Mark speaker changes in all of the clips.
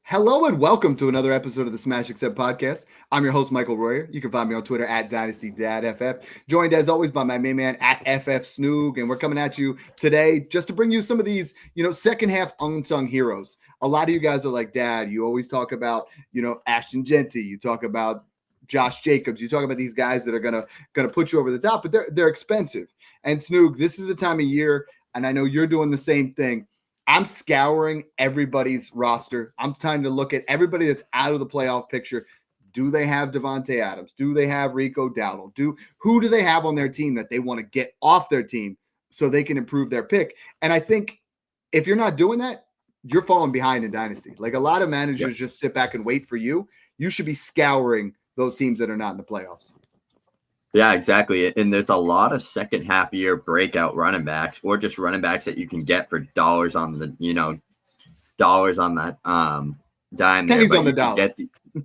Speaker 1: Hello and welcome to another episode of the Smash Accept podcast. I'm your host, Michael Royer. You can find me on Twitter at Dynasty Dad FF. Joined as always by my main man at FF Snoog. And we're coming at you today just to bring you some of these, second half unsung heroes. A lot of you guys are like, Dad, you always talk about, Ashton Genty. You talk about Josh Jacobs. You talk about these guys that are gonna put you over the top, but they're expensive. And Snoog, this is the time of year, and I know you're doing the same thing. I'm scouring everybody's roster. I'm trying to look at everybody that's out of the playoff picture. Do they have Devontae Adams? Do they have Rico Dowdle? Who do they have on their team that they want to get off their team so they can improve their pick? And I think if you're not doing that, you're falling behind in Dynasty. Like a lot of managers just sit back and wait for you. You should be scouring those teams that are not in the playoffs.
Speaker 2: Yeah, exactly. And there's a lot of second half year breakout running backs or just running backs that you can get for dollars on that dime.
Speaker 1: Pennies
Speaker 2: there,
Speaker 1: on the dollar.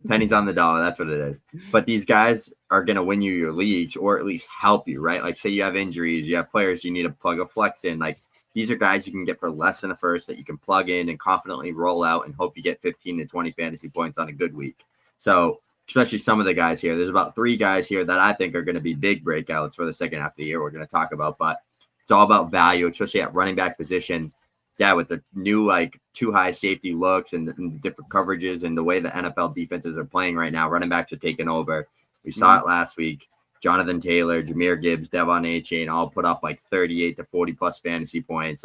Speaker 2: Pennies on the dollar. That's what it is. But these guys are going to win you your leagues or at least help you, right? Like say you have injuries, you have players you need to plug a flex in. Like these are guys you can get for less than a first that you can plug in and confidently roll out and hope you get 15 to 20 fantasy points on a good week. So especially some of the guys here. There's about 3 guys here that I think are going to be big breakouts for the second half of the year we're going to talk about, but it's all about value, especially at running back position. Yeah, with the new too high safety looks and the different coverages and the way the NFL defenses are playing right now, running backs are taking over. We saw it last week. Jonathan Taylor, Jahmyr Gibbs, Devon Etienne all put up 38 to 40 plus fantasy points.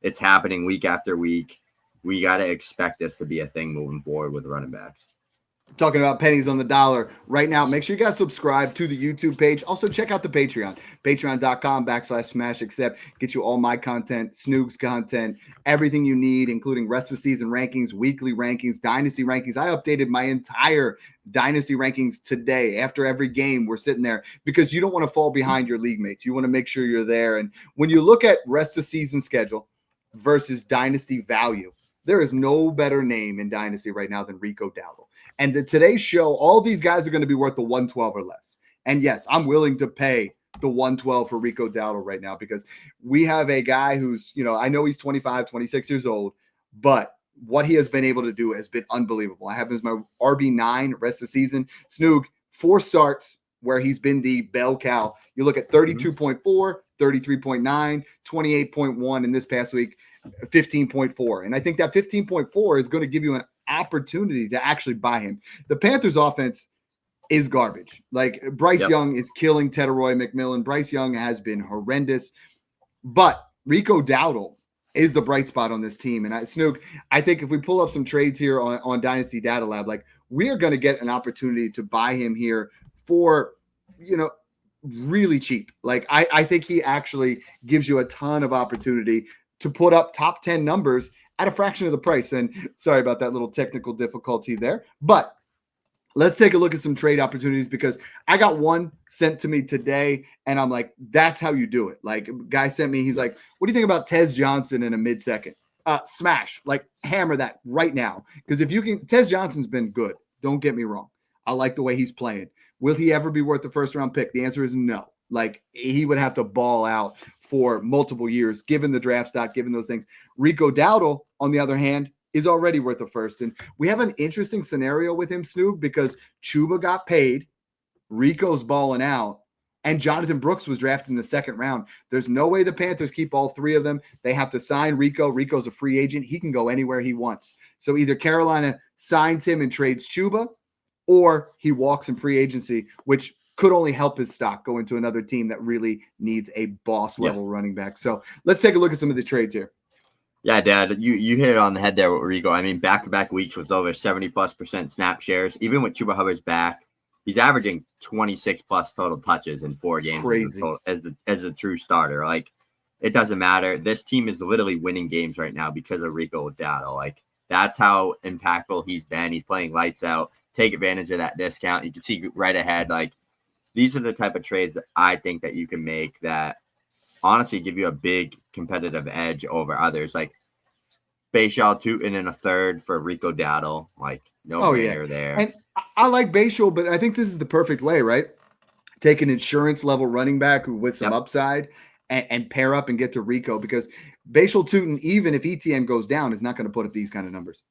Speaker 2: It's happening week after week. We got to expect this to be a thing moving forward with running backs.
Speaker 1: Talking about pennies on the dollar right now. Make sure you guys subscribe to the YouTube page. Also, check out the Patreon, patreon.com/Smash Accept. Get you all my content, Snoog's content, everything you need, including rest of season rankings, weekly rankings, dynasty rankings. I updated my entire dynasty rankings today. After every game, we're sitting there because you don't want to fall behind your league mates. You want to make sure you're there. And when you look at rest of season schedule versus dynasty value, there is no better name in dynasty right now than Rico Dowdle. And today's show, all these guys are going to be worth the 112 or less. And yes, I'm willing to pay the 112 for Rico Dowdle right now because we have a guy who's, I know he's 25, 26 years old, but what he has been able to do has been unbelievable. I have him as my RB9 rest of the season. Snoog, 4 starts where he's been the bell cow. You look at 32.4, 33.9, 28.1 in this past week, 15.4. And I think that 15.4 is going to give you an opportunity to actually buy him. The Panthers offense is garbage. Bryce Young is killing Tedroy McMillan. Bryce Young has been horrendous, but Rico Dowdle is the bright spot on this team. And Snoog, I think if we pull up some trades here on Dynasty Data Lab, we are going to get an opportunity to buy him here for, really cheap. I think he actually gives you a ton of opportunity to put up top 10 numbers at a fraction of the price. And sorry about that little technical difficulty there, but let's take a look at some trade opportunities because I got one sent to me today and I'm like, that's how you do it. Guy sent me, he's like, what do you think about Tez Johnson in a mid-second? Smash, hammer that right now. Because if you can, Tez Johnson's been good. Don't get me wrong. I like the way he's playing. Will he ever be worth the first round pick? The answer is no. He would have to ball out for multiple years, given the draft stock, given those things. Rico Dowdle, on the other hand, is already worth a first. And we have an interesting scenario with him, Snoog, because Chuba got paid, Rico's balling out, and Jonathan Brooks was drafted in the second round. There's no way the Panthers keep all 3 of them. They have to sign Rico. Rico's a free agent. He can go anywhere he wants. So either Carolina signs him and trades Chuba, or he walks in free agency, which could only help his stock go into another team that really needs a boss level running back. So let's take a look at some of the trades here.
Speaker 2: Yeah, Dad, you hit it on the head there with Rico. I mean, back-to-back weeks with over 70+% snap shares. Even with Chuba Hubbard's back, he's averaging 26+ total touches in 4 games.
Speaker 1: Crazy.
Speaker 2: As a true starter. It doesn't matter. This team is literally winning games right now because of Rico Dowdle. That's how impactful he's been. He's playing lights out. Take advantage of that discount. You can see right ahead, these are the type of trades that I think that you can make that honestly give you a big competitive edge over others. Bayshall Tootin in a third for Rico Dowdle. No-brainer there.
Speaker 1: And I like Bayshall, but I think this is the perfect way, right? Take an insurance level running back with some upside and pair up and get to Rico because Bayshall Tootin, even if Etienne goes down, is not going to put up these kind of numbers.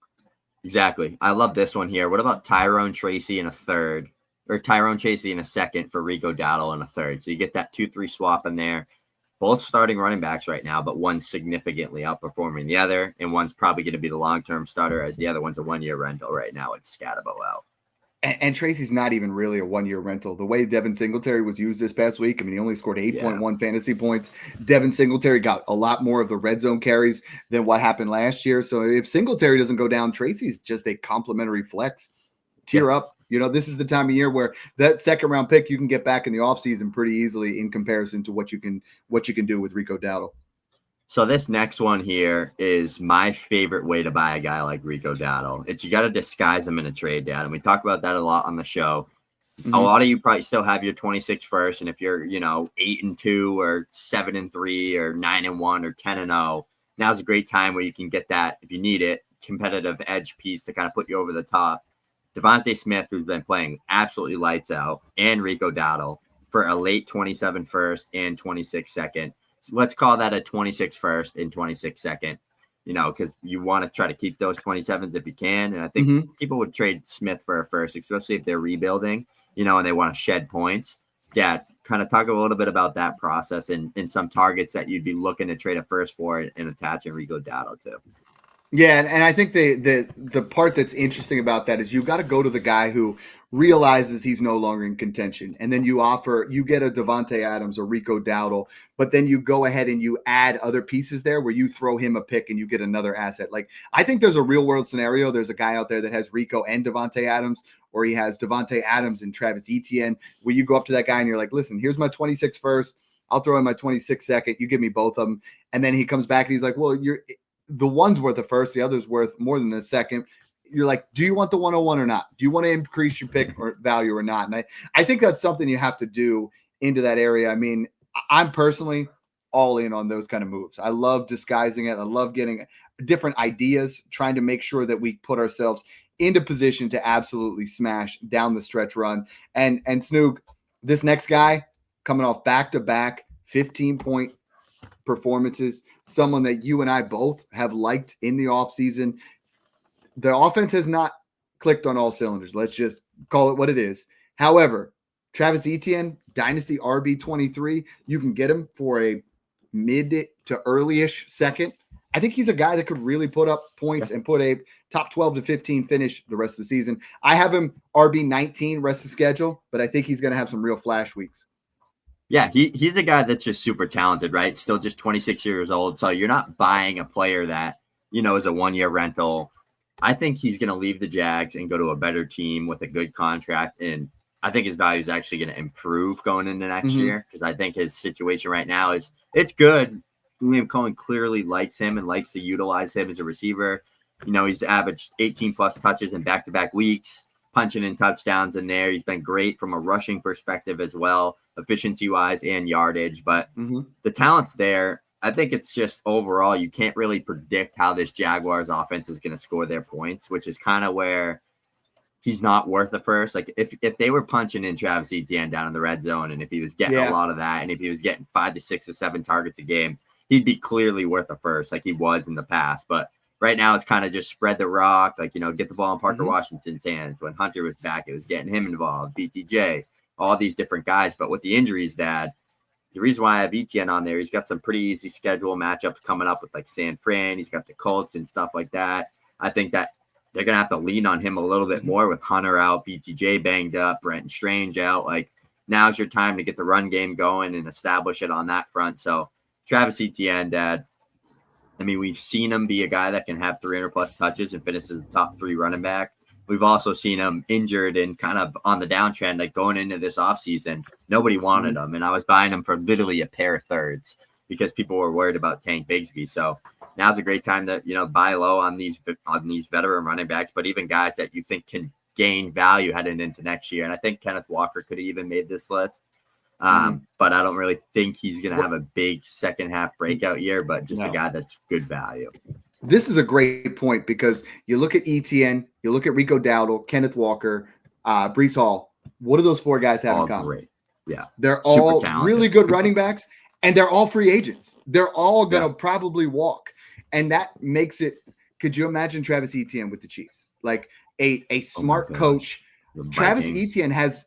Speaker 2: Exactly. I love this one here. What about Tyrone Tracy in a third, or Tyrone Tracy in a second for Rico Dowdle in a third? So you get that 2-3 swap in there. Both starting running backs right now, but one's significantly outperforming the other, and one's probably going to be the long-term starter, as the other one's a one-year rental right now. It's Scatabo out.
Speaker 1: And Tracy's not even really a one-year rental. The way Devin Singletary was used this past week, I mean, he only scored 8.1 fantasy points. Devin Singletary got a lot more of the red zone carries than what happened last year. So if Singletary doesn't go down, Tracy's just a complimentary flex. Tier up. You know, this is the time of year where that second-round pick you can get back in the offseason pretty easily in comparison to what you can do with Rico Dowdle.
Speaker 2: So this next one here is my favorite way to buy a guy like Rico Dowdle. It's you got to disguise him in a trade, Dad. And we talk about that a lot on the show. Mm-hmm. A lot of you probably still have your 26 first. And if you're, 8-2 or 7-3 or 9-1 or 10-0, now's a great time where you can get that, if you need it, competitive edge piece to kind of put you over the top. Devontae Smith, who's been playing absolutely lights out, and Rico Dowdle for a late 27 first and 26 second. Let's call that a 26 first and 26 second, because you want to try to keep those 27s if you can. And I think people would trade Smith for a first, especially if they're rebuilding, and they want to shed points. Yeah, kind of talk a little bit about that process and some targets that you'd be looking to trade a first for and attach Rico Dowdle to.
Speaker 1: Yeah, and I think the part that's interesting about that is you got to go to the guy who realizes he's no longer in contention, and then you get a Devontae Adams or Rico Dowdle, but then you go ahead and you add other pieces there where you throw him a pick and you get another asset. Like, I think there's a real world scenario. There's a guy out there that has Rico and Devontae Adams, or he has Devontae Adams and Travis Etienne, where you go up to that guy and you're like, listen, here's my 26 first. I'll throw in my 26 second. You give me both of them. And then he comes back and he's like, well, the one's worth a first, the other's worth more than a second. You're like, do you want the 101 or not? Do you want to increase your pick or value or not? And I think that's something you have to do into that area. I mean, I'm personally all in on those kind of moves. I love disguising it. I love getting different ideas, trying to make sure that we put ourselves into position to absolutely smash down the stretch run. And Snoog, this next guy coming off back-to-back 15-point performances, someone that you and I both have liked in the offseason. The offense has not clicked on all cylinders. Let's just call it what it is. However, Travis Etienne, Dynasty RB23, you can get him for a mid to early-ish second. I think he's a guy that could really put up points and put a top 12 to 15 finish the rest of the season. I have him RB19 rest of the schedule, but I think he's going to have some real flash weeks.
Speaker 2: Yeah, he's the guy that's just super talented, right? Still just 26 years old. So you're not buying a player that, is a one-year rental. I think he's going to leave the Jags and go to a better team with a good contract. And I think his value is actually going to improve going into next year, because I think his situation right now it's good. Liam Cohen clearly likes him and likes to utilize him as a receiver. He's averaged 18-plus touches in back-to-back weeks, punching in touchdowns in there. He's been great from a rushing perspective as well, efficiency-wise and yardage. But the talent's there. I think it's just overall you can't really predict how this Jaguars offense is going to score their points, which is kind of where he's not worth the first. Like if they were punching in Travis Etienne down in the red zone, and if he was getting a lot of that, and if he was getting 5 to 6 or 7 targets a game, he'd be clearly worth a first like he was in the past. But right now it's kind of just spread the rock, like, get the ball in Parker Washington's hands. When Hunter was back, it was getting him involved, BTJ, all these different guys. But with the injuries, Dad, the reason why I have Etienne on there, he's got some pretty easy schedule matchups coming up with like San Fran. He's got the Colts and stuff like that. I think that they're going to have to lean on him a little bit more with Hunter out, BTJ banged up, Brenton Strange out. Like, now's your time to get the run game going and establish it on that front. So Travis Etienne, Dad, I mean, we've seen him be a guy that can have 300-plus touches and finish as a top 3 running back. We've also seen him injured and kind of on the downtrend, like going into this offseason. Nobody wanted him, and I was buying him for literally a pair of thirds because people were worried about Tank Bigsby. So now's a great time to buy low on these veteran running backs, but even guys that you think can gain value heading into next year. And I think Kenneth Walker could have even made this list. But I don't really think he's going to have a big second half breakout year, but just a guy that's good value.
Speaker 1: This is a great point because you look at Etienne, you look at Rico Dowdle, Kenneth Walker, Breece Hall. What do those 4 guys have in common?
Speaker 2: Great. Yeah.
Speaker 1: They're all really good running backs, and they're all free agents. They're all going to probably walk. And that makes it could you imagine Travis Etienne with the Chiefs? Like a smart
Speaker 2: gosh.
Speaker 1: coach.
Speaker 2: The
Speaker 1: Travis
Speaker 2: Vikings.
Speaker 1: Etienne has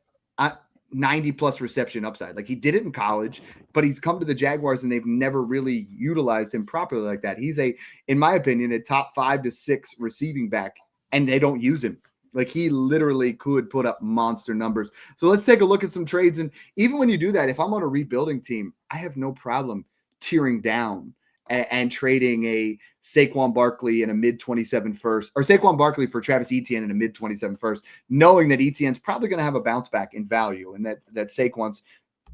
Speaker 1: 90 plus reception upside. Like he did it in college, but he's come to the Jaguars and they've never really utilized him properly like that. He's in my opinion, a top 5 to 6 receiving back, and they don't use him. Like he literally could put up monster numbers. So let's take a look at some trades. And even when you do that, if I'm on a rebuilding team, I have no problem tearing down and trading a Saquon Barkley in a mid-27 first, or Saquon Barkley for Travis Etienne in a mid-27 first, knowing that Etienne's probably going to have a bounce back in value and that Saquon's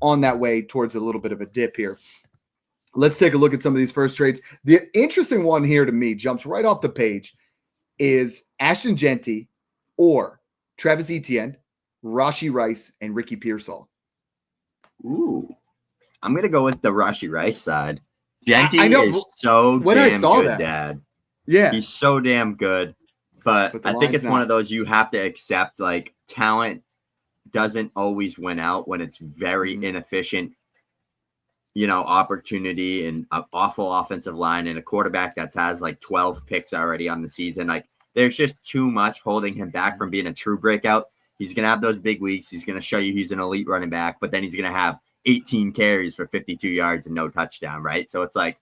Speaker 1: on that way towards a little bit of a dip here. Let's take a look at some of these first trades. The interesting one here to me jumps right off the page is Ashton Genty or Travis Etienne, Rashee Rice, and Ricky Pearsall.
Speaker 2: Ooh, I'm going to go with the Rashee Rice side. Genty
Speaker 1: I know,
Speaker 2: is so
Speaker 1: when I
Speaker 2: damn
Speaker 1: saw
Speaker 2: good,
Speaker 1: that,
Speaker 2: Dad.
Speaker 1: Yeah.
Speaker 2: He's so damn good. But
Speaker 1: the
Speaker 2: I think it's
Speaker 1: line's
Speaker 2: one
Speaker 1: not.
Speaker 2: of those you have to accept, like, talent doesn't always win out when it's very inefficient, opportunity and an awful offensive line and a quarterback that has like 12 picks already on the season. Like, there's just too much holding him back from being a true breakout. He's going to have those big weeks. He's going to show you he's an elite running back, but then he's going to have 18 carries for 52 yards and no touchdown, right? So it's like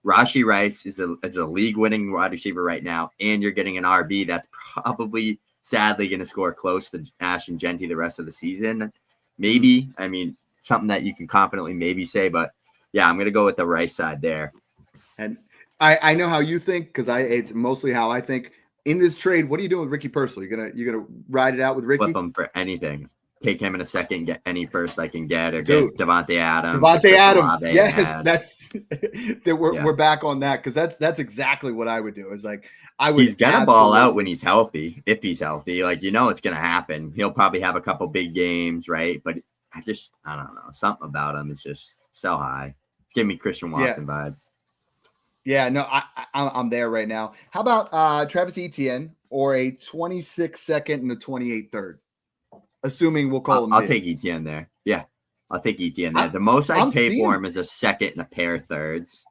Speaker 2: Rashee Rice is a league-winning wide receiver right now, and you're getting an RB that's probably sadly going to score close to Ashton Genty the rest of the season. Maybe, I mean, something that you can confidently maybe say, but yeah, I'm going to go with the Rice side there.
Speaker 1: And I know how you think because it's mostly how I think. In this trade, what are you doing with Ricky Pearsall? You're gonna ride it out with Ricky?
Speaker 2: Flip him for anything. Take him in a second, get any first I can get, or
Speaker 1: Dude,
Speaker 2: get Devontae Adams.
Speaker 1: Devontae Adams.
Speaker 2: Olave
Speaker 1: Yes, that's we're back on that because that's exactly what I would do. Is like I would.
Speaker 2: He's gonna ball out when he's healthy. If he's healthy, like it's gonna happen. He'll probably have a couple big games, right? But I don't know. Something about him is just so high. It's giving me Christian Watson vibes.
Speaker 1: Yeah, no, I'm there right now. How about Travis Etienne or a 26 second and a 28 third? Assuming we'll call him.
Speaker 2: I'll take Etienne there. Yeah, I'll take Etienne there. The most I'd pay for him is a second and a pair of thirds.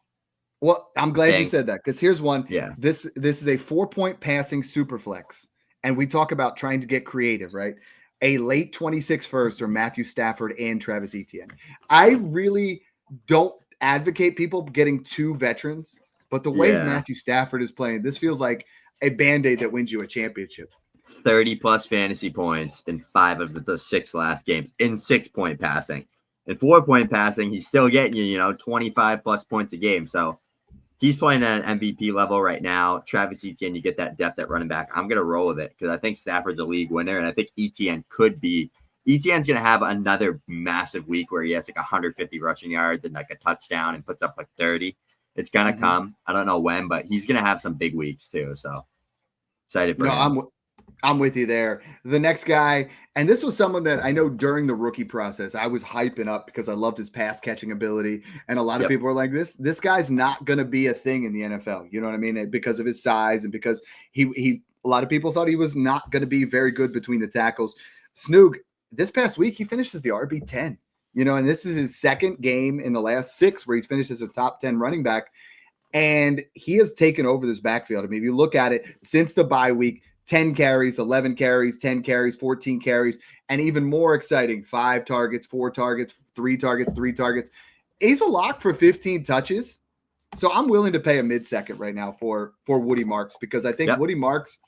Speaker 1: Well, I'm glad you said that because here's one.
Speaker 2: Yeah.
Speaker 1: This is a 4-point passing super flex. And we talk about trying to get creative, right? A late 26 first or Matthew Stafford and Travis Etienne. I really don't advocate people getting 2 veterans, but the way Matthew Stafford is playing, this feels like a Band-Aid that wins you a championship.
Speaker 2: 30 plus fantasy points in 5 of the 6 last games in 6-point passing. In 4-point passing, he's still getting you, 25 plus points a game. So he's playing at an MVP level right now. Travis Etienne, you get that depth at running back. I'm going to roll with it because I think Stafford's a league winner, and I think Etienne's going to have another massive week where he has like 150 rushing yards and like a touchdown and puts up like 30. It's going to come. I don't know when, but he's going to have some big weeks too. So excited for him.
Speaker 1: I'm with you there. The next guy, and this was someone that I know during the rookie process, I was hyping up because I loved his pass catching ability. And a lot of people were like, this guy's not going to be a thing in the NFL. You know what I mean? Because of his size and because a lot of people thought he was not going to be very good between the tackles. Snoog, this past week, he finished as the RB10, and this is his second game in the last 6 where he's finished as a top 10 running back. And he has taken over this backfield. I mean, if you look at it since the bye week, 10 carries, 11 carries, 10 carries, 14 carries, and even more exciting, 5 targets, 4 targets, 3 targets, 3 targets. He's a lock for 15 touches. So I'm willing to pay a mid-second right now for Woody Marks because I think Woody Marks,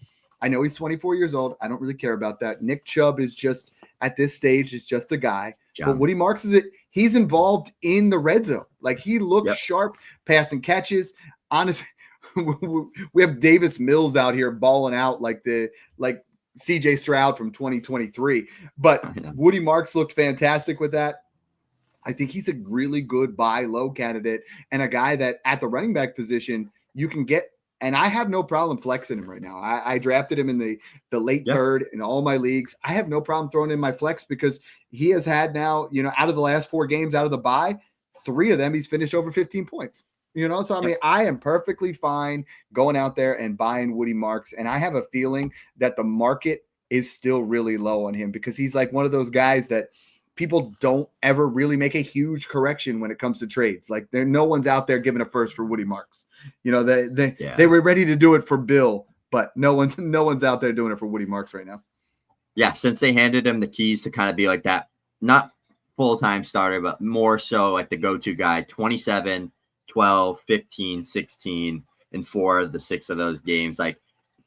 Speaker 1: I know he's 24 years old. I don't really care about that. Nick Chubb is just, at this stage, is just a guy. But Woody Marks he's involved in the red zone. Like he looks sharp, passing catches. Honestly, we have Davis Mills out here balling out like CJ Stroud from 2023. But Woody Marks looked fantastic with that. I think he's a really good buy low candidate and a guy that at the running back position you can get. And I have no problem flexing him right now. I drafted him in the late third in all my leagues. I have no problem throwing in my flex because he has had now, out of the last 4 games out of the bye, 3 of them he's finished over 15 points. So I mean, I am perfectly fine going out there and buying Woody Marks. And I have a feeling that the market is still really low on him because he's like one of those guys that people don't ever really make a huge correction when it comes to trades. Like no one's out there giving a first for Woody Marks. You know, they were ready to do it for Bill, but no one's out there doing it for Woody Marks right now.
Speaker 2: Yeah, since they handed him the keys to kind of be like that, not full-time starter, but more so like the go-to guy, 27, 12, 15, 16, in 4 of the 6 of those games. Like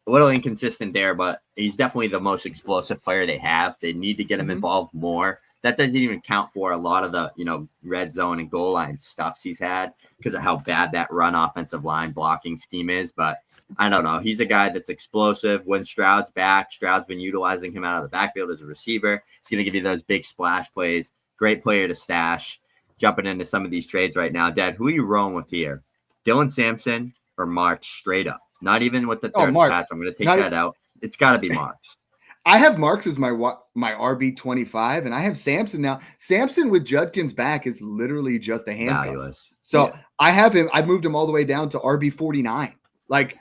Speaker 2: a little inconsistent there, but he's definitely the most explosive player they have. They need to get him involved more. That doesn't even count for a lot of the, red zone and goal line stuffs he's had because of how bad that run offensive line blocking scheme is. But I don't know. He's a guy that's explosive. When Stroud's back, Stroud's been utilizing him out of the backfield as a receiver. He's going to give you those big splash plays. Great player to stash. Jumping into some of these trades right now. Dad, who are you rolling with here? Dylan Sampson or Marks straight up? Not even with the third pass. I'm going to take that out. It's got to be Marks.
Speaker 1: I have Marks as my RB25, and I have Sampson now. Sampson with Judkins back is literally just a handcuff.
Speaker 2: Valueless.
Speaker 1: So I have him. I moved him all the way down to RB49. Like,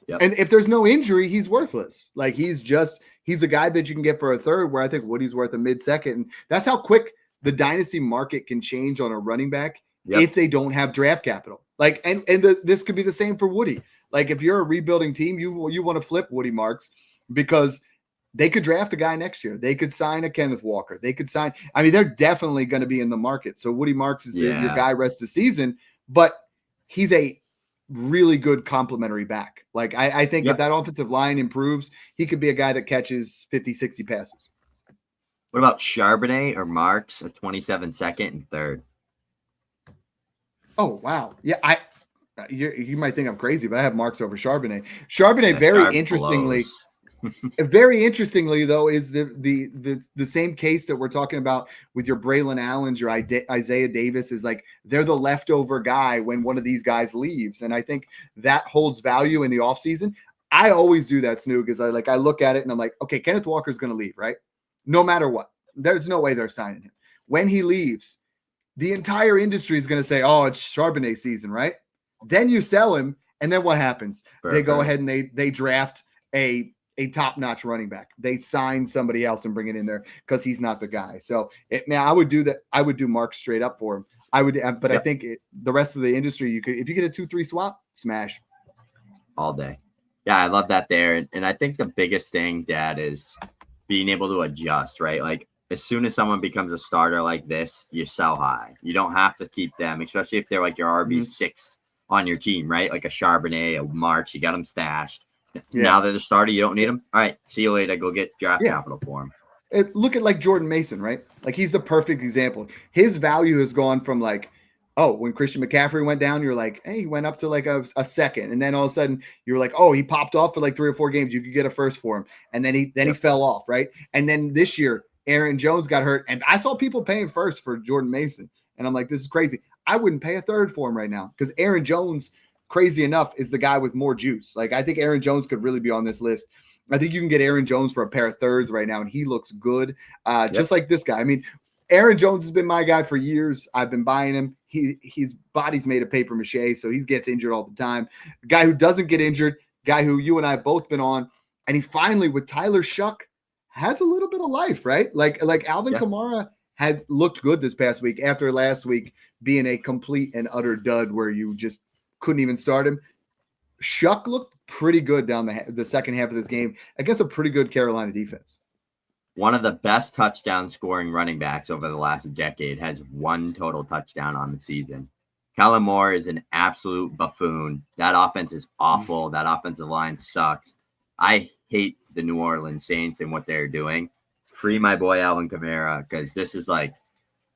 Speaker 1: and if there's no injury, he's worthless. Like he's a guy that you can get for a third, where I think Woody's worth a mid-second. And that's how quick the dynasty market can change on a running back if they don't have draft capital. Like, and this could be the same for Woody. Like if you're a rebuilding team, you want to flip Woody Marks because they could draft a guy next year. They could sign a Kenneth Walker. They could sign. I mean, they're definitely going to be in the market. So Woody Marks is your guy rest of the season, but he's a really good complementary back. Like I think if that offensive line improves, he could be a guy that catches 50, 60 passes.
Speaker 2: What about Charbonnet or Marks, a 27 second and third?
Speaker 1: Oh, wow. Yeah, you might think I'm crazy, but I have Marks over Charbonnet. Charbonnet, very interestingly, though, is the same case that we're talking about with your Braylon Allens, your Isaiah Davis, is like they're the leftover guy when one of these guys leaves. And I think that holds value in the offseason. I always do that, Snoog, is I look at it and I'm like, okay, Kenneth Walker's going to leave, right? No matter what. There's no way they're signing him. When he leaves, the entire industry is going to say, oh, it's Charbonnet season, right? Then you sell him, and then what happens? They go ahead and they draft a top-notch running back. They sign somebody else and bring it in there because he's not the guy. So now I would do that. I would do Mark straight up for him. I would, but I think the rest of the industry, you could, if you get a 2-3 swap, smash
Speaker 2: all day. Yeah, I love that there, and I think the biggest thing, Dad, is being able to adjust, right? Like as soon as someone becomes a starter like this, you sell high. You don't have to keep them, especially if they're like your RB6 on your team, right? Like a Charbonnet, a Marks, you got them stashed. Now they're the starter, you don't need them. All right, see you later. Go get draft capital for him.
Speaker 1: Look at like Jordan Mason, right? Like he's the perfect example. His value has gone from like, oh, when Christian McCaffrey went down, you're like, hey, he went up to like a second. And then all of a sudden you're like, oh, he popped off for like 3 or 4 games. You could get a first for him. And then he fell off, right? And then this year, Aaron Jones got hurt. And I saw people paying first for Jordan Mason. And I'm like, this is crazy. I wouldn't pay a third for him right now because Aaron Jones, crazy enough, is the guy with more juice. Like I think Aaron Jones could really be on this list. I think you can get Aaron Jones for a pair of thirds right now, and he looks good, just like this guy. I mean, Aaron Jones has been my guy for years. I've been buying him. His body's made of paper mache, so he gets injured all the time. The guy who doesn't get injured, guy who you and I have both been on, and he finally, with Tyler Shuck, has a little bit of life, right? Like Alvin Kamara had looked good this past week after last week being a complete and utter dud where you just couldn't even start him. Shuck looked pretty good down the second half of this game against a pretty good Carolina defense.
Speaker 2: One of the best touchdown scoring running backs over the last decade has 1 total touchdown on the season. Kellen Moore is an absolute buffoon. That offense is awful. That offensive line sucks. I hate the New Orleans Saints and what they're doing. Free my boy Alvin Kamara, because this is like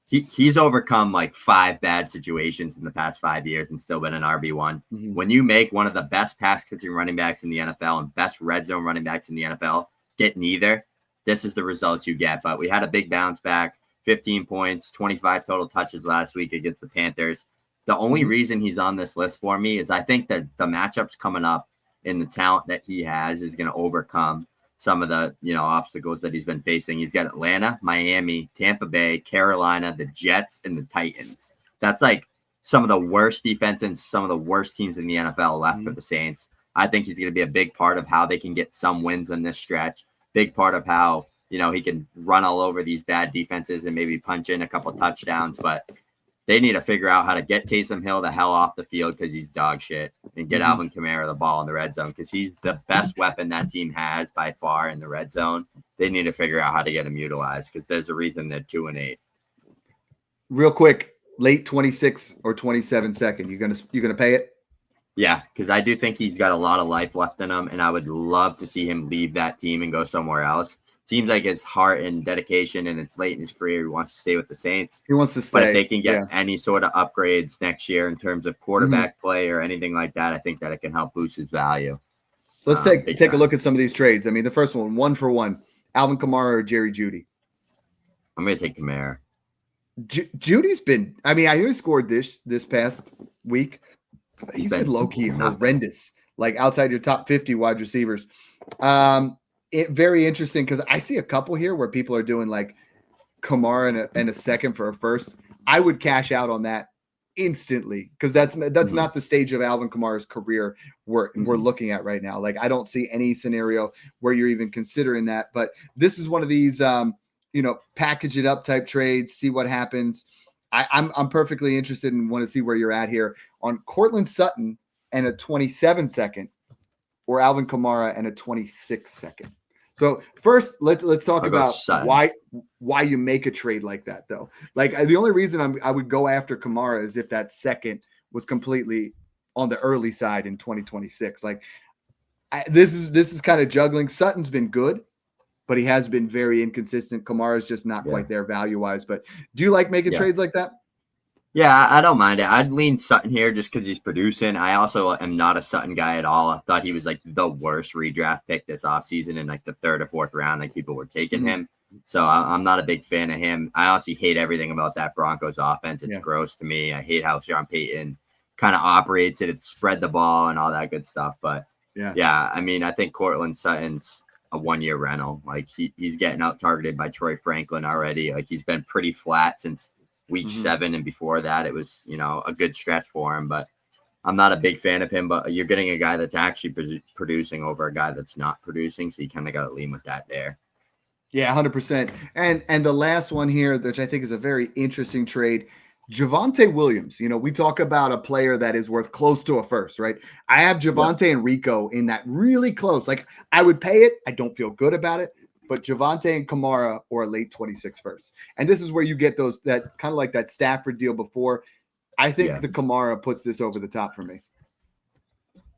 Speaker 2: he's overcome like 5 bad situations in the past 5 years and still been an RB1. When you make one of the best pass catching running backs in the NFL and best red zone running backs in the NFL get neither, this is the result you get. But we had a big bounce back, 15 points, 25 total touches last week against the Panthers. The only reason he's on this list for me is I think that the matchups coming up and the talent that he has is going to overcome some of the, obstacles that he's been facing. He's got Atlanta, Miami, Tampa Bay, Carolina, the Jets, and the Titans. That's like some of the worst defense and some of the worst teams in the NFL left for the Saints. I think he's going to be a big part of how they can get some wins in this stretch. Big part of how, he can run all over these bad defenses and maybe punch in a couple touchdowns, but they need to figure out how to get Taysom Hill the hell off the field because he's dog shit, and get Alvin Kamara the ball in the red zone because he's the best weapon that team has by far in the red zone. They need to figure out how to get him utilized because there's a reason they're 2-8.
Speaker 1: Real quick, late 26 or 27 second. You gonna pay it?
Speaker 2: Yeah, because I do think he's got a lot of life left in him, and I would love to see him leave that team and go somewhere else. Seems like his heart and dedication, and it's late in his career. He wants to stay with the Saints.
Speaker 1: He wants to stay.
Speaker 2: But if they can get any sort of upgrades next year in terms of quarterback play or anything like that, I think that it can help boost his value.
Speaker 1: Let's take a look at some of these trades. I mean, the first one for one, Alvin Kamara or Jerry Jeudy?
Speaker 2: I'm going to take Kamara.
Speaker 1: Judy's been, I mean, I know he scored this past week, but he's been low-key horrendous, like outside your top 50 wide receivers. Very interesting because I see a couple here where people are doing like Kamara and a second for a first. I would cash out on that instantly because that's not the stage of Alvin Kamara's career we're looking at right now. Like I don't see any scenario where you're even considering that. But this is one of these package it up type trades, see what happens. I'm perfectly interested and want to see where you're at here on Cortland Sutton and a 27 second or Alvin Kamara and a 26 second. So first, let's talk about why you make a trade like that, though. Like the only reason I would go after Kamara is if that second was completely on the early side in 2026. Like this is kind of juggling. Sutton's been good, but he has been very inconsistent. Kamara's just not quite there value-wise. But do you like making trades like that?
Speaker 2: Yeah, I don't mind it. I'd lean Sutton here just because he's producing. I also am not a Sutton guy at all. I thought he was like the worst redraft pick this offseason in like the third or fourth round. Like people were taking him. So I'm not a big fan of him. I honestly hate everything about that Broncos offense. It's gross to me. I hate how Sean Payton kind of operates it. It's spread the ball and all that good stuff. But yeah, I mean, I think Cortland Sutton's a 1-year rental. Like he's getting out targeted by Troy Franklin already. Like he's been pretty flat since week 7, and before that it was a good stretch for him, but I'm not a big fan of him. But you're getting a guy that's actually producing over a guy that's not producing, so you kind of got to lean with that there.
Speaker 1: Yeah, 100%. And the last one here, which I think is a very interesting trade, Javonte Williams. We talk about a player that is worth close to a first, right? I have Javonte and Rico in that really close. Like I would pay it. I don't feel good about it. But Javonte and Kamara or a late 26 first. And this is where you get those, that kind of like that Stafford deal before. I think the Kamara puts this over the top for me.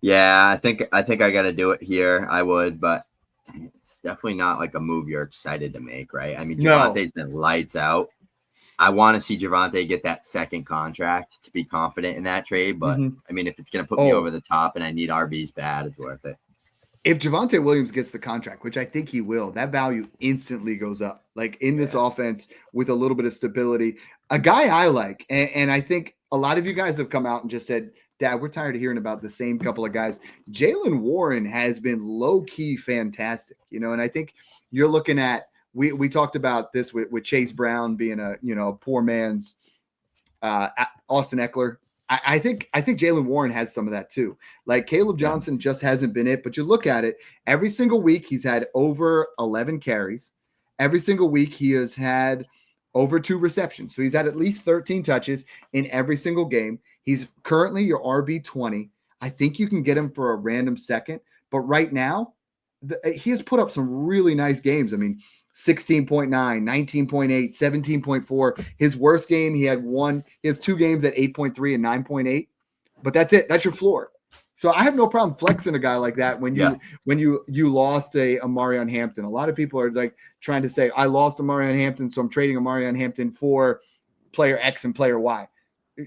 Speaker 2: Yeah, I think I got to do it here. I would, but it's definitely not like a move you're excited to make, right? I mean, Javonte's been lights out. I want to see Javonte get that second contract to be confident in that trade. But I mean, if it's going to put me over the top and I need RBs bad, it's worth it.
Speaker 1: If Javonte Williams gets the contract, which I think he will, that value instantly goes up. Like in this offense with a little bit of stability, a guy I like, and I think a lot of you guys have come out and just said, Dad, we're tired of hearing about the same couple of guys. Jaylen Warren has been low-key fantastic, and I think you're looking at, we talked about this with Chase Brown being a poor man's Austin Eckler. I think Jaylen Warren has some of that too. Like Caleb Johnson just hasn't been it, but you look at it, every single week he's had over 11 carries. Every single week he has had over 2 receptions. So he's had at least 13 touches in every single game. He's currently your RB20. I think you can get him for a random second, but right now he has put up some really nice games. I mean, 16.9, 19.8, 17.4. His worst game, he had 2 games at 8.3 and 9.8. But that's it. That's your floor. So I have no problem flexing a guy like that when you lost a Marion Hampton. A lot of people are like trying to say, I lost a Marion Hampton, so I'm trading a Marion Hampton for player X and player Y.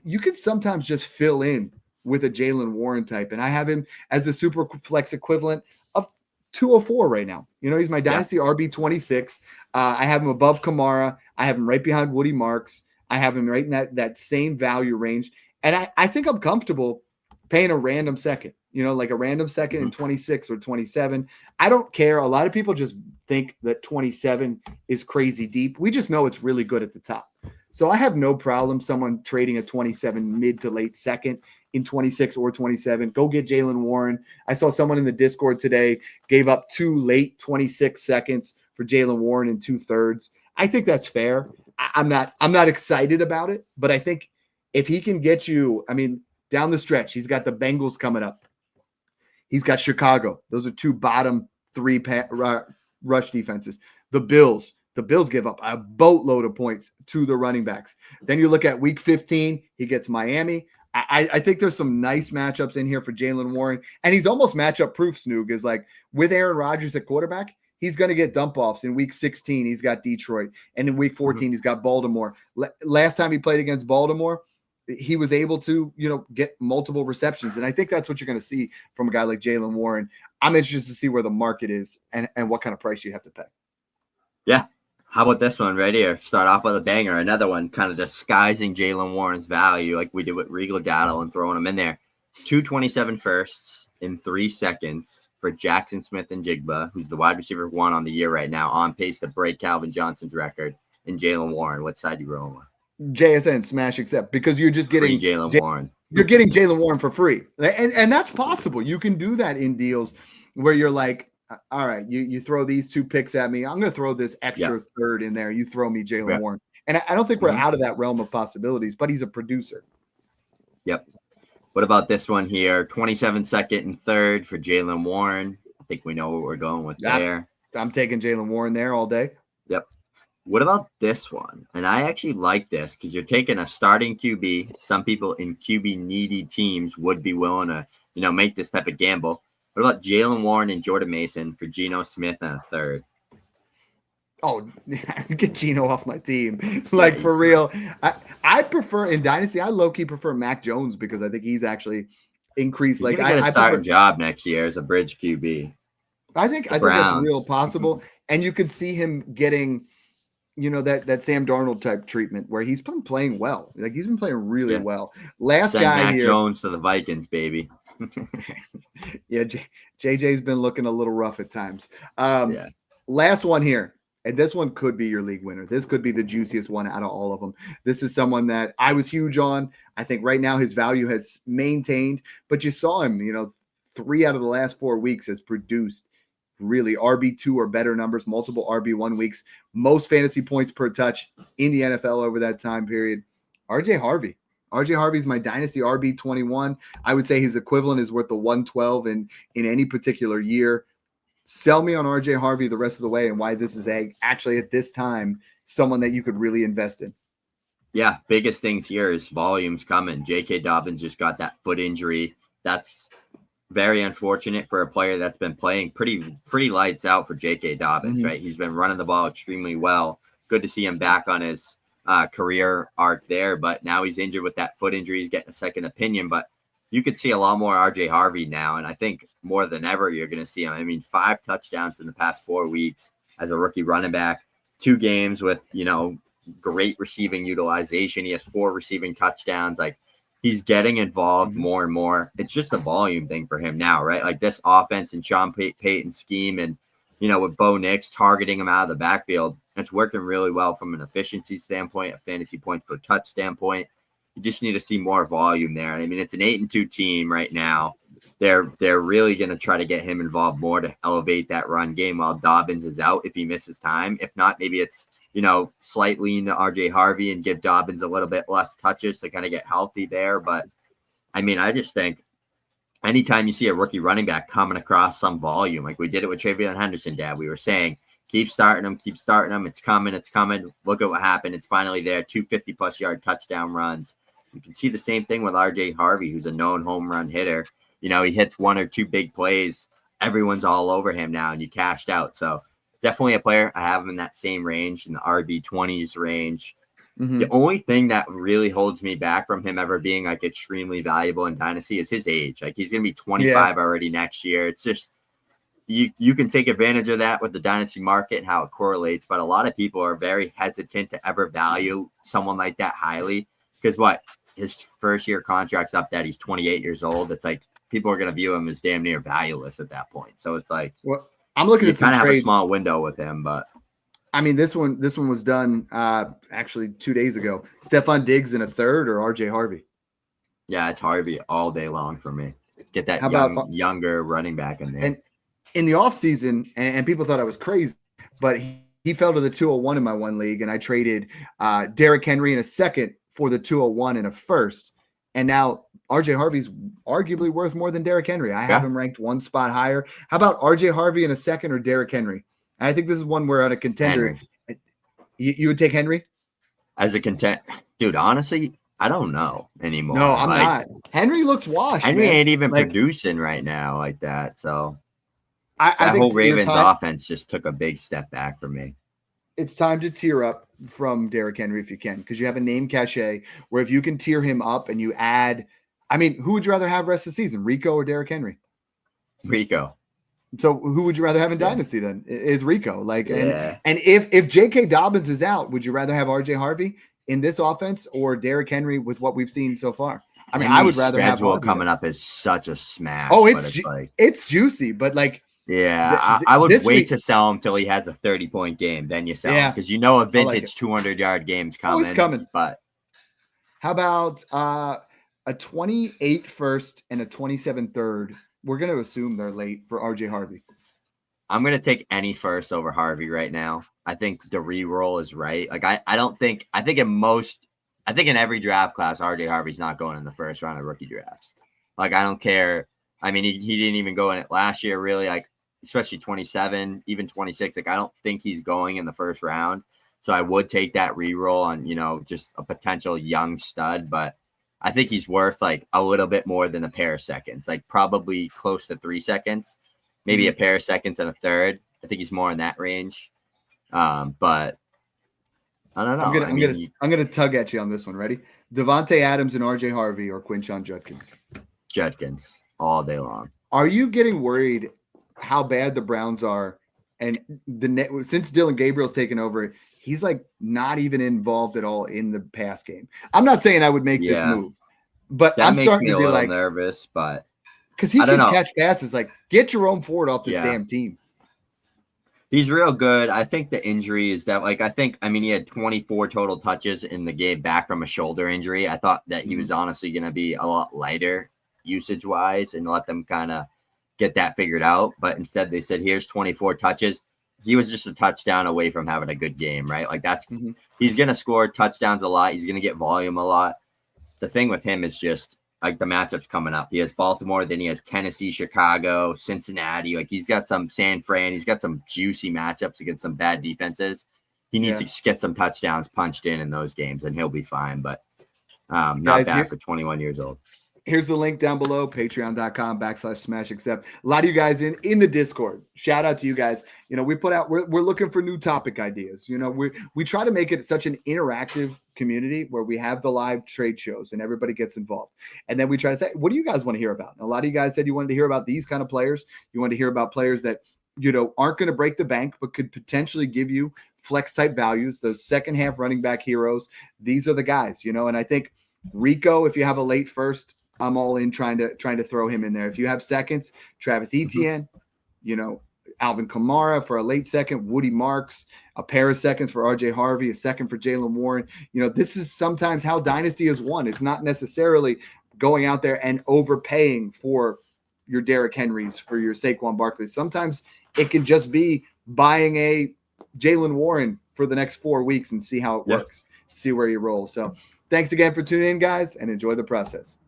Speaker 1: You could sometimes just fill in with a Jaylen Warren type. And I have him as the super flex equivalent of 204 right now. He's my Dynasty RB26. I have him above Kamara. I have him right behind Woody Marks. I have him right in that same value range. And I think I'm comfortable paying a random second, like a random second in 26 or 27. I don't care. A lot of people just think that 27 is crazy deep. We just know it's really good at the top. So I have no problem someone trading a 27 mid to late second in 26 or 27. Go get Jaylen Warren. I saw someone in the Discord today gave up 2 late 26 seconds for Jaylen Warren in 2/3. I think that's fair. I'm not excited about it, but I think if he can get you, I mean, down the stretch, he's got the Bengals coming up. He's got Chicago. Those are two bottom three rush defenses. The Bills give up a boatload of points to the running backs. Then you look at week 15, he gets Miami. I think there's some nice matchups in here for Jaylen Warren, and he's almost matchup proof. Snoog is like with Aaron Rodgers at quarterback, he's going to get dump offs. In week 16, he's got Detroit, and in week 14, he's got Baltimore. Last time he played against Baltimore, he was able to, get multiple receptions. And I think that's what you're going to see from a guy like Jaylen Warren. I'm interested to see where the market is and what kind of price you have to pay.
Speaker 2: Yeah. How about this one right here? Start off with a banger. Another one kind of disguising Jaylen Warren's value like we did with Rico Dowdle and throwing him in there. 227 firsts in 3 seconds for Jackson Smith-Njigba, who's the wide receiver 1 on the year right now, on pace to break Calvin Johnson's record. And Jaylen Warren, what side you rolling with?
Speaker 1: JSN smash accept, because you're just getting
Speaker 2: Jaylen Warren.
Speaker 1: You're getting Jaylen Warren for free. And that's possible. You can do that in deals where you're like, all right, you throw these 2 picks at me. I'm going to throw this extra third in there. You throw me Jaylen Warren. And I don't think we're out of that realm of possibilities, but he's a producer.
Speaker 2: Yep. What about this one here? 27-second and third for Jaylen Warren. I think we know what we're going with there.
Speaker 1: I'm taking Jaylen Warren there all day.
Speaker 2: Yep. What about this one? And I actually like this because you're taking a starting QB. Some people in QB needy teams would be willing to, make this type of gamble. What about Jaylen Warren and Jordan Mason for Geno Smith and a third?
Speaker 1: Oh, get Geno off my team. Like, for real. I prefer, in Dynasty, I low-key prefer Mac Jones because I think he's actually increased.
Speaker 2: He's going to get a starting job next year as a bridge QB.
Speaker 1: I think that's real possible. And you could see him getting, that Sam Darnold type treatment where he's been playing well. Like, he's been playing really well. Last
Speaker 2: Send
Speaker 1: guy
Speaker 2: Mac
Speaker 1: here.
Speaker 2: Jones to the Vikings, baby.
Speaker 1: Yeah, JJ's been looking a little rough at times. Last one here, and this one could be your league winner. This could be the juiciest one out of all of them. This is someone that I was huge on. I think right now his value has maintained, but you saw him, 3 out of the last 4 weeks has produced really RB2 or better numbers, multiple RB1 weeks, most fantasy points per touch in the NFL over that time period. RJ Harvey. RJ Harvey's my Dynasty RB21. I would say his equivalent is worth the 112 in any particular year. Sell me on RJ Harvey the rest of the way and why this is actually at this time someone that you could really invest in.
Speaker 2: Yeah, biggest things here is volume's coming. J.K. Dobbins just got that foot injury. That's very unfortunate for a player that's been playing pretty lights out for J.K. Dobbins, right? He's been running the ball extremely well. Good to see him back on his career arc there, but now he's injured with that foot injury. He's getting a second opinion, but you could see a lot more RJ Harvey now, and I think more than ever you're going to see him. I mean, 5 touchdowns in the past 4 weeks as a rookie running back, 2 games with, great receiving utilization. He has 4 receiving touchdowns. Like, he's getting involved more and more. It's just a volume thing for him now, right? Like, this offense and Sean Payton scheme and, with Bo Nix targeting him out of the backfield, it's working really well from an efficiency standpoint, a fantasy points per touch standpoint. You just need to see more volume there. I mean, it's an 8-2 team right now. They're really going to try to get him involved more to elevate that run game while Dobbins is out if he misses time. If not, maybe it's, slightly into RJ Harvey and give Dobbins a little bit less touches to kind of get healthy there. But, I mean, I just think anytime you see a rookie running back coming across some volume, like we did it with Travion Henderson, Dad, we were saying, keep starting him. It's coming. Look at what happened. It's finally there. 250-plus yard touchdown runs. You can see the same thing with RJ Harvey, who's a known home run hitter. He hits 1 or 2 big plays. Everyone's all over him now, and you cashed out. So definitely a player. I have him in that same range, in the RB20s range. The only thing that really holds me back from him ever being like extremely valuable in Dynasty is his age. Like, he's going to be 25 already next year. It's just, you can take advantage of that with the Dynasty market and how it correlates, but a lot of people are very hesitant to ever value someone like that highly because his first year contract's up that he's 28 years old. It's like people are going to view him as damn near valueless at that point. So it's like,
Speaker 1: well, I'm looking at some
Speaker 2: kind of have
Speaker 1: trades.
Speaker 2: a small window with him, but
Speaker 1: I mean, this one was done actually 2 days ago. Stephon Diggs in a third or RJ Harvey?
Speaker 2: Yeah, it's Harvey all day long for me. Get that younger running back in there.
Speaker 1: And in the offseason, and people thought I was crazy, but he fell to the 201 in my one league, and I traded Derrick Henry in a second for the 201 in a first. And now RJ Harvey's arguably worth more than Derrick Henry. I have him ranked one spot higher. How about RJ Harvey in a second or Derrick Henry? And I think this is one where on a contender, you would take Henry?
Speaker 2: As a contender, dude, honestly, I don't know anymore.
Speaker 1: No, I'm not. Henry looks washed.
Speaker 2: Henry
Speaker 1: man.
Speaker 2: ain't even producing right now like that. So
Speaker 1: I
Speaker 2: that
Speaker 1: think
Speaker 2: whole Ravens offense just took a big step back for me.
Speaker 1: It's time to tier up from Derrick Henry if you can, because you have a name cachet where if you can tier him up and you add, I mean, who would you rather have rest of the season, Rico or Derrick Henry?
Speaker 2: Rico.
Speaker 1: So who would you rather have in Dynasty then? Is Rico. And if J.K. Dobbins is out, would you rather have RJ Harvey in this offense or Derrick Henry with what we've seen so far? I mean, I would rather have
Speaker 2: schedule coming up is such a smash.
Speaker 1: Oh, it's juicy, but like,
Speaker 2: yeah, I would wait to sell him till he has a 30-point game. Then you sell him because you know a vintage 200-yard game's coming.
Speaker 1: Oh, it's coming.
Speaker 2: But
Speaker 1: how about a 28 first and a 27 third? We're going to assume they're late for RJ Harvey.
Speaker 2: I'm going to take any first over Harvey right now. I think the re-roll is right. Like I think in every draft class, RJ Harvey's not going in the first round of rookie drafts. Like I don't care. I mean, he didn't even go in it last year, really. Like especially 27, even 26. Like I don't think he's going in the first round. So I would take that re-roll on, just a potential young stud, but I think he's worth like a little bit more than a pair of seconds, like probably close to 3 seconds, maybe a pair of seconds and a third. I think he's more in that range. But I don't know.
Speaker 1: I'm gonna tug at you on this one. Ready? Devontae Adams and RJ Harvey or Quinshon Judkins?
Speaker 2: Judkins all day long.
Speaker 1: Are you getting worried how bad the Browns are? And since Dylan Gabriel's taken over, he's like not even involved at all in the pass game. I'm not saying I would make this move, but
Speaker 2: that
Speaker 1: I'm
Speaker 2: makes
Speaker 1: starting
Speaker 2: me
Speaker 1: to
Speaker 2: a
Speaker 1: be
Speaker 2: little
Speaker 1: like
Speaker 2: nervous, but
Speaker 1: because he can catch passes. Like get Jerome Ford off this damn team.
Speaker 2: He's real good. I think the injury is that he had 24 total touches in the game back from a shoulder injury. I thought that he was honestly going to be a lot lighter usage wise and let them kind of get that figured out. But instead they said, here's 24 touches. He was just a touchdown away from having a good game, right? Like he's going to score touchdowns a lot. He's going to get volume a lot. The thing with him is just like the matchups coming up. He has Baltimore, then he has Tennessee, Chicago, Cincinnati. Like he's got some San Fran. He's got some juicy matchups against some bad defenses. He needs to get some touchdowns punched in those games, and he'll be fine. But not bad for 21 years old.
Speaker 1: Here's the link down below, patreon.com/smashaccept. A lot of you guys in the Discord. Shout out to you guys. We're looking for new topic ideas. We try to make it such an interactive community where we have the live trade shows and everybody gets involved. And then we try to say, what do you guys want to hear about? And a lot of you guys said you wanted to hear about these kind of players. You wanted to hear about players that, aren't going to break the bank, but could potentially give you flex type values, those second half running back heroes. These are the guys, and I think Rico, if you have a late first, I'm all in trying to throw him in there. If you have seconds, Travis Etienne, Alvin Kamara for a late second, Woody Marks, a pair of seconds for RJ Harvey, a second for Jaylen Warren. This is sometimes how Dynasty is won. It's not necessarily going out there and overpaying for your Derrick Henrys, for your Saquon Barkley. Sometimes it can just be buying a Jaylen Warren for the next 4 weeks and see how it works, see where you roll. So thanks again for tuning in, guys, and enjoy the process.